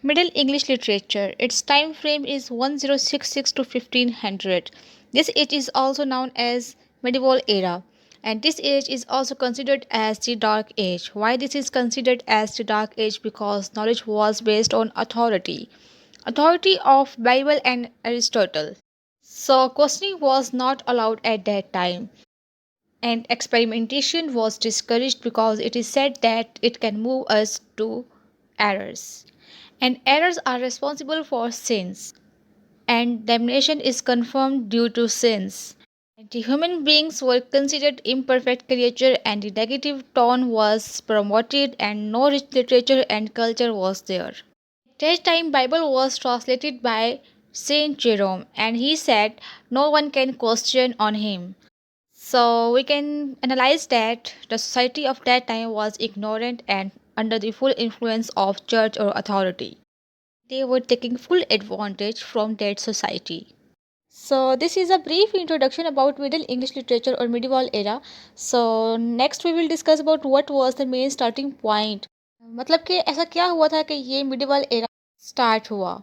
Middle English literature. Its time frame is 1066 to 1500. This age is also known as medieval era. And this age is also considered as the dark age. Why this is considered as the dark age? Because knowledge was based on authority. Authority of Bible and Aristotle. So questioning was not allowed at that time. And experimentation was discouraged because it is said that it can move us to errors. And errors are responsible for sins, and damnation is confirmed due to sins. And the human beings were considered imperfect creature, and the negative tone was promoted, and no rich literature and culture was there. At that time, Bible was translated by Saint Jerome, and he said no one can question on him. So we can analyze that the society of that time was ignorant and under the full influence of church or authority. They were taking full advantage from that society. So this is a brief introduction about Middle English literature or medieval era. So next we will discuss about what was the main starting point. मतलब कि ऐसा क्या हुआ था कि ये medieval era start हुआ.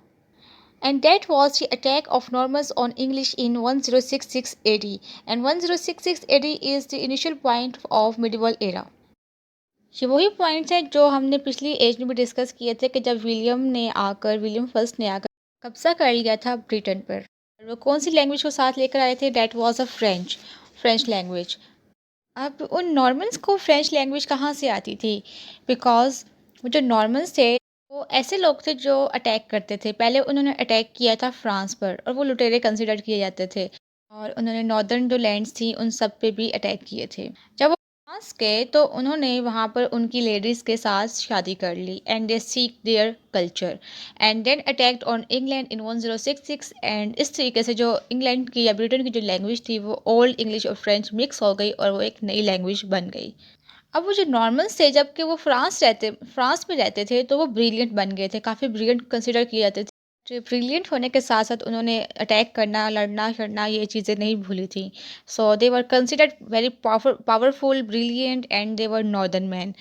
And that was the attack of Normans on English in 1066 AD. And 1066 AD is the initial point of medieval era. ये वही पॉइंट्स हैं जो हमने पिछली एज में भी डिस्कस किए थे कि जब विलियम फर्स्ट ने आकर कब्जा कर लिया था ब्रिटेन पर। और वो कौन सी लैंग्वेज को साथ लेकर आए थे? That was a French language. अब उन नॉर्मन्स को फ्रेंच लैंग्वेज कहाँ से आती थी? बिकॉज जो नॉर्मन्स थे वो ऐसे लोग थे जो अटैक करते थे। पहले उन्होंने अटैक किया था फ्रांस पर और वो लुटेरे कंसिडर किए जाते थे। और उन्होंने नॉर्दर्न जो लैंड्स थी उन सब पे भी अटैक किए थे। जब वो फ्रांस गए तो उन्होंने वहाँ पर उनकी लेडीज़ के साथ शादी कर ली and they seek their culture and then attacked on England in 1066 and इस तरीके से जो इंग्लैंड की या ब्रिटेन की जो लैंग्वेज थी वो ओल्ड इंग्लिश और फ्रेंच मिक्स हो गई और वो एक नई लैंग्वेज बन गई। अब वो जो नॉर्मन्स थे जबकि वो फ्रांस में रहते थे तो वो ब्रिलियंट बन गए थे, काफ़ी ब्रिलियंट कंसिडर किए जाते थे। जो ब्रिलियंट होने के साथ साथ उन्होंने अटैक करना, लड़ना झड़ना ये चीज़ें नहीं भूली थी। So they were considered very powerful, brilliant and they were northern man.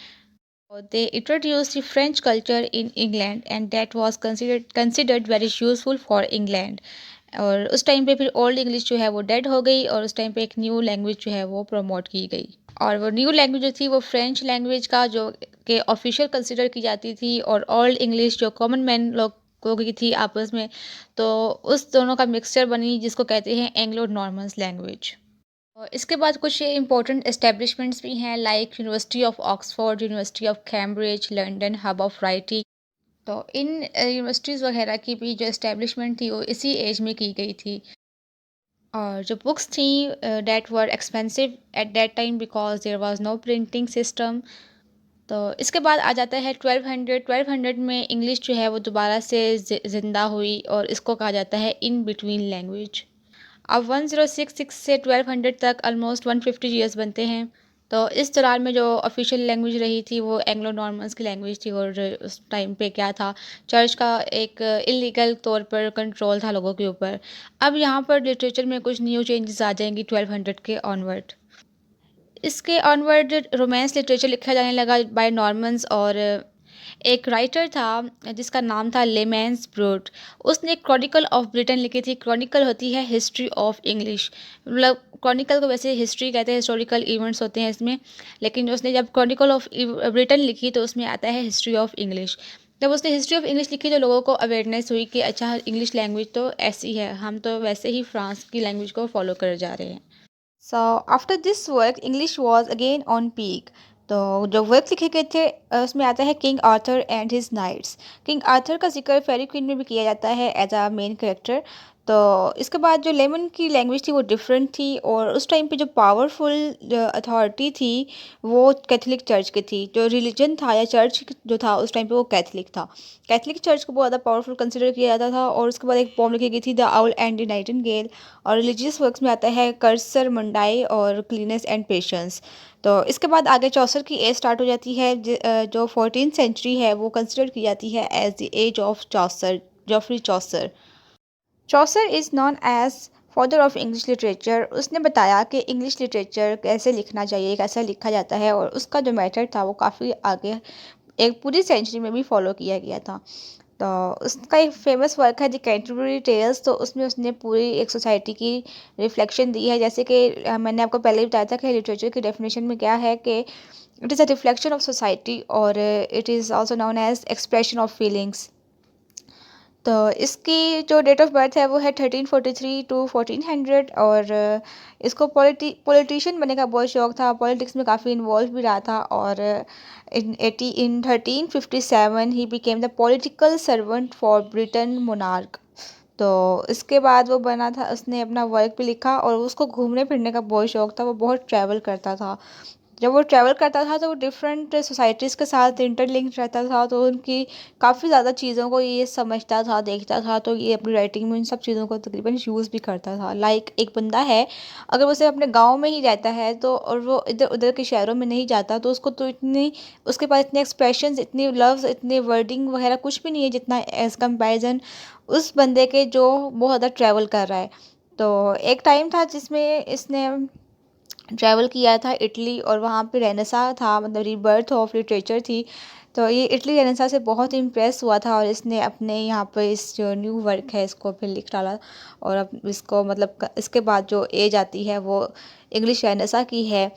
They introduced the French culture in England and that was considered very useful for England। और उस टाइम पे फिर ओल्ड इंग्लिश जो है वो डेड हो गई और उस टाइम पे एक न्यू लैंग्वेज जो है वो प्रमोट की गई। और वो न्यू लैंग्वेज जो थी वो फ्रेंच लैंग्वेज का जो कि ऑफिशियल कंसिडर की जाती थी और ओल्ड इंग्लिश जो कॉमन मैन लोगों की थी आपस में, तो उस दोनों का मिक्सचर बनी जिसको कहते हैं एंग्लो नॉर्मन्स लैंग्वेज। और इसके बाद कुछ इम्पोर्टेंट एस्टेब्लिशमेंट्स भी हैं like university of Oxford, university of Cambridge, London hub of writing. तो इन यूनिवर्सिटीज़ वगैरह की भी जो एस्टेब्लिशमेंट थी वो इसी एज में की गई थी। और जो बुक्स थी that were expensive at that time because there was no printing system. तो इसके बाद आ जाता है 1200 में इंग्लिश जो है वो दोबारा से ज़िंदा हुई और इसको कहा जाता है इन बिटवीन लैंग्वेज। अब 1066 से 1200 तक ऑलमोस्ट 150 ईयर्स बनते हैं। तो इस दौरान में जो ऑफिशियल लैंग्वेज रही थी वो एंग्लो नॉर्मन्स की लैंग्वेज थी और उस टाइम पे क्या था, चर्च का एक इलीगल तौर पर कंट्रोल था लोगों के ऊपर। अब यहाँ पर लिटरेचर में कुछ न्यू चेंजेस आ जाएंगी 1200 के ऑनवर्ड। इसके ऑनवर्ड रोमांस लिटरेचर लिखा जाने लगा बाय नॉर्मन्स और एक राइटर था जिसका नाम था लेमैन्स ब्रूट। उसने क्रॉनिकल ऑफ ब्रिटेन लिखी थी। क्रॉनिकल होती है हिस्ट्री ऑफ इंग्लिश, मतलब क्रॉनिकल को वैसे हिस्ट्री कहते हैं, हिस्टोरिकल इवेंट्स होते हैं इसमें, लेकिन उसने जब क्रॉनिकल ऑफ ब्रिटेन लिखी तो उसमें आता है हिस्ट्री ऑफ इंग्लिश। जब उसने हिस्ट्री ऑफ इंग्लिश लिखी तो लोगों को अवेयरनेस हुई कि अच्छा इंग्लिश लैंग्वेज तो ऐसी है, हम तो वैसे ही फ्रांस की लैंग्वेज को फॉलो कर जा रहे हैं। So after this work English was again on peak. तो जो वर्क लिखे गए थे उसमें आता है King Arthur and his knights. King Arthur का जिक्र फेरी क्वीन में भी किया जाता है एज अ मेन कैरेक्टर। तो इसके बाद जो लेमन की लैंग्वेज थी वो डिफरेंट थी और उस टाइम पे जो पावरफुल अथॉरिटी थी वो कैथलिक चर्च की थी। जो रिलीजन था या चर्च जो था उस टाइम पे वो कैथलिक था। कैथलिक चर्च को बहुत ज़्यादा पावरफुल कंसिडर किया जाता था। और उसके बाद एक पोम लिखी गई थी the owl and the Nightingale. और रिलीजियस वर्क्स में आता है कर्सर मंडाई और क्लीनेस एंड पेशेंस। तो इसके बाद आगे चौसर की एज स्टार्ट हो जाती है जो 14th सेंचुरी है वो कंसिडर की जाती है as the age of Chaucer, Geoffrey Chaucer. Chaucer is known as father of English literature. उसने बताया कि इंग्लिश लिटरेचर कैसे लिखना चाहिए, कैसे लिखा जाता है और उसका जो मेथड था वो काफ़ी आगे एक पूरी सेंचुरी में भी फॉलो किया गया था। तो उसका एक फेमस वर्क है द कैंटरबरी टेल्स। तो उसमें उसने पूरी एक सोसाइटी की रिफ्लेक्शन दी है। जैसे कि मैंने आपको पहले ही बताया था कि लिटरेचर की डेफिनेशन में क्या है कि it is a reflection of society और it is also known as expression of feelings. तो इसकी जो डेट ऑफ बर्थ है वो है 1343 टू 1400। और इसको पॉलिटिशियन बनने का बहुत शौक था, पॉलिटिक्स में काफ़ी इन्वॉल्व भी रहा था। और इन 1357 he became the political servant for Britain monarch. तो इसके बाद वो बना था, उसने अपना वर्क भी लिखा और उसको घूमने फिरने का बहुत शौक था, वो बहुत ट्रैवल करता था। जब वो ट्रैवल करता था तो वो डिफरेंट सोसाइटीज़ के साथ इंटरलिंक्ड रहता था, तो उनकी काफ़ी ज़्यादा चीज़ों को ये समझता था, देखता था। तो ये अपनी राइटिंग में इन सब चीज़ों को तकरीबन यूज़ भी करता था। लाइक एक बंदा है, अगर वो सिर्फ अपने गांव में ही रहता है तो, और वो इधर उधर के शहरों में नहीं जाता, तो उसको तो इतनी, उसके पास इतने एक्सप्रेशंस, इतने लफ्ज़, इतने वर्डिंग वगैरह कुछ भी नहीं है जितना एज़ कंपेरिजन उस बंदे के जो बहुत ज़्यादा ट्रैवल कर रहा है। तो एक टाइम था जिसमें इसने ट्रैवल किया था इटली, और वहाँ पे रेनेसा था, मतलब रीबर्थ ऑफ लिटरेचर थी। तो ये इटली रेनेसा से बहुत इम्प्रेस हुआ था और इसने अपने यहाँ पर इस जो न्यू वर्क है इसको फिर लिख डाला। और अब इसको मतलब इसके बाद जो एज आती है वो इंग्लिश रेनेसा की है,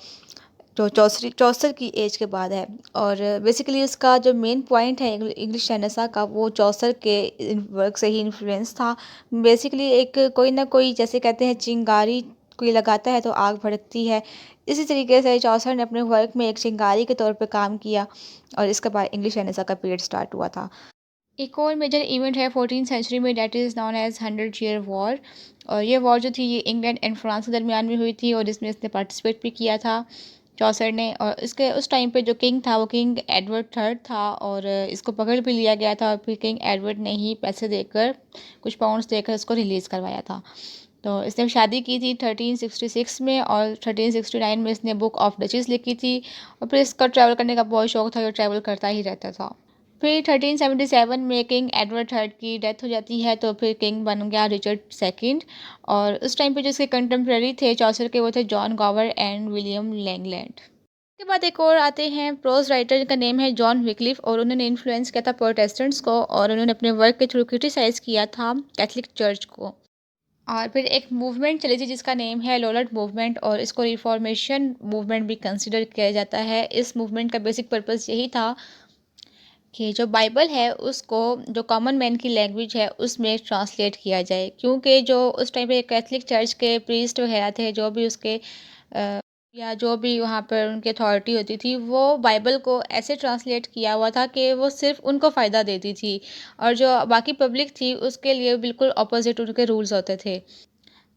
जो चौसर की एज के बाद है। और बेसिकली उसका जो मेन पॉइंट है इंग्लिश रेनेसा का, वो चौसर के वर्क से ही इन्फ्लुएंस था। बेसिकली एक कोई ना कोई, जैसे कहते हैं चिंगारी कोई लगाता है तो आग भड़कती है, इसी तरीके से चौसर ने अपने वर्क में एक चिंगारी के तौर पे काम किया। और इसके बाद इंग्लिश रेनेसा का पीरियड स्टार्ट हुआ था। एक और मेजर इवेंट है 14th सेंचुरी में, that is known as 100 year war. और ये वॉर जो थी ये इंग्लैंड एंड फ्रांस के दरमियान में हुई थी, और इसमें इसने पार्टिसिपेट भी किया था चौसर ने। और इसके उस टाइम पे जो किंग था वो किंग एडवर्ड थर्ड था, और इसको पकड़ भी लिया गया था, और फिर किंग एडवर्ड ने ही पैसे देकर, कुछ पाउंड्स देकर इसको रिलीज़ करवाया था। तो इसने शादी की थी 1366 में, और 1369 में इसने बुक ऑफ डचेस लिखी थी। और फिर इसका ट्रैवल करने का बहुत शौक था, ये ट्रैवल करता ही रहता था। फिर 1377 में किंग एडवर्ड थर्ड की डेथ हो जाती है, तो फिर किंग बन गया रिचर्ड सेकंड। और उस टाइम पे जो इसके कंटेम्प्रेरी थे चौसर के, वो थे John Gower and William Langland. उसके बाद एक और आते हैं प्रोज राइटर, जिनका नेम है जॉन विक्लिफ, और उन्होंने इन्फ्लुएंस किया था प्रोटेस्टेंट्स को, और उन्होंने अपने वर्क के थ्रू क्रिटिसाइज किया था कैथलिक चर्च को। और फिर एक मूवमेंट चली थी जिसका नेम है लोलर्ड मूवमेंट, और इसको रिफॉर्मेशन मूवमेंट भी कंसिडर किया जाता है। इस मूवमेंट का बेसिक पर्पस यही था कि जो बाइबल है उसको, जो कॉमन मैन की लैंग्वेज है उसमें ट्रांसलेट किया जाए, क्योंकि जो उस टाइम पे कैथलिक चर्च के प्रीस्ट वगैरह थे, जो भी उसके या जो भी वहाँ पर उनकी अथॉरिटी होती थी, वो बाइबल को ऐसे ट्रांसलेट किया हुआ था कि वो सिर्फ उनको फ़ायदा देती थी, और जो बाकी पब्लिक थी उसके लिए बिल्कुल अपोजिट उनके रूल्स होते थे।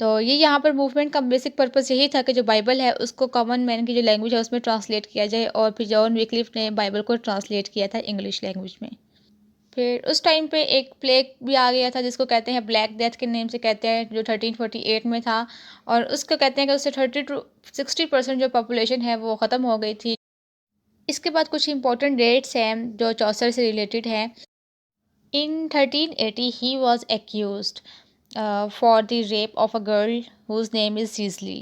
तो ये यहाँ पर मूवमेंट का बेसिक पर्पस यही था कि जो बाइबल है उसको कॉमन मैन की जो लैंग्वेज है उसमें ट्रांसलेट किया जाए, और फिर जॉन विक्लिफ ने बाइबल को ट्रांसलेट किया था इंग्लिश लैंग्वेज में। फिर उस टाइम पे एक प्लेग भी आ गया था जिसको कहते हैं ब्लैक डेथ के नेम से कहते हैं, जो 1348 में था। और उसको कहते हैं कि उससे 30 to 60% जो पॉपुलेशन है वो ख़त्म हो गई थी। इसके बाद कुछ इंपॉर्टेंट डेट्स हैं जो चौसर से रिलेटेड हैं। In 1380, he was accused for the rape of a girl whose name is Cicely.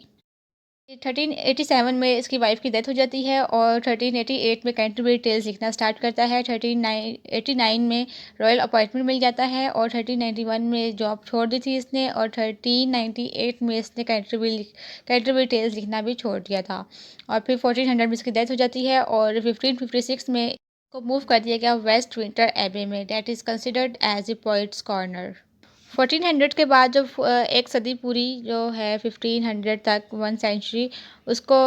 1387 में इसकी वाइफ की डेथ हो जाती है, और 1388 में कैंटरबरी टेल्स लिखना स्टार्ट करता है। 1389 में रॉयल अपॉइंटमेंट मिल जाता है, और 1391 में जॉब छोड़ दी थी इसने, और 1398 में इसने कैंटरबरी टेल्स लिखना भी छोड़ दिया था। और फिर 1400 में इसकी डेथ हो जाती है, और 1556 में को मूव कर दिया गया वेस्ट विंटर एबे में, that is considered as a poets corner. 1400 के बाद जो एक सदी पूरी जो है 1500 तक 1 सेंचुरी, उसको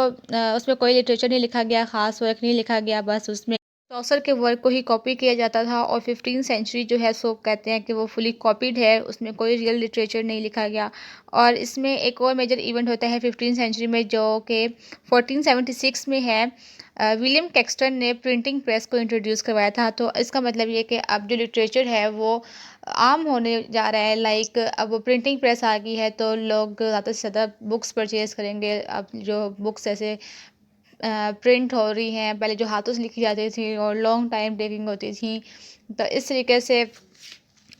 उसमें कोई लिटरेचर नहीं लिखा गया, ख़ास वर्क नहीं लिखा गया, बस उसमें चौसर के वर्क को ही कॉपी किया जाता था। और 15th सेंचुरी जो है सो कहते हैं कि वो फुली कॉपीड है, उसमें कोई रियल लिटरेचर नहीं लिखा गया। और इसमें एक और मेजर इवेंट होता है 15th सेंचुरी में, जो कि 1476 में है। विलियम कैक्सटन ने प्रिंटिंग प्रेस को इंट्रोड्यूस करवाया था। तो इसका मतलब ये कि अब जो लिटरेचर है वो आम होने जा रहा है। लाइक अब प्रिंटिंग प्रेस आ गई है तो लोग ज़्यादा से ज़्यादा बुक्स परचेज़ करेंगे। अब जो बुक्स ऐसे प्रिंट हो रही हैं, पहले जो हाथों से लिखी जाती थी और लॉन्ग टाइम टेकिंग होती थी, तो इस तरीके से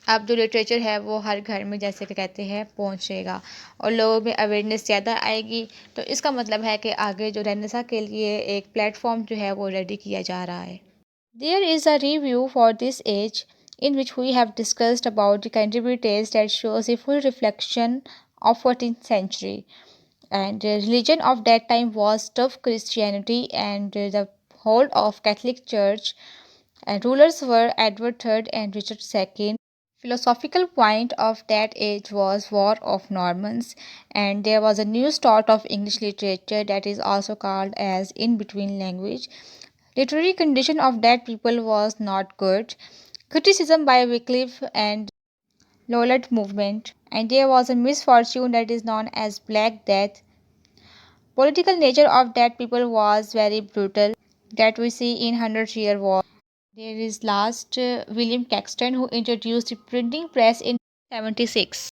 अब जो लिटरेचर है वो हर घर में, जैसे कि कहते हैं, पहुंचेगा और लोगों में अवेयरनेस ज़्यादा आएगी। तो इसका मतलब है कि आगे जो रेनेसा के लिए एक प्लेटफॉर्म जो है वो रेडी किया जा रहा है। There is a review for this age. in which we have discussed about the contributors that shows a full reflection of 14th century. And the religion of that time was tough Christianity and the hold of Catholic Church, and rulers were Edward III and Richard II. Philosophical point of that age was War of Normans, and there was a new start of English literature that is also called as in between language. Literary condition of that people was not good. Criticism by Wycliffe and Lollard movement, and there was a misfortune that is known as Black Death. Political nature of that people was very brutal that we see in Hundred Year War. There is last William Caxton who introduced the printing press in 76.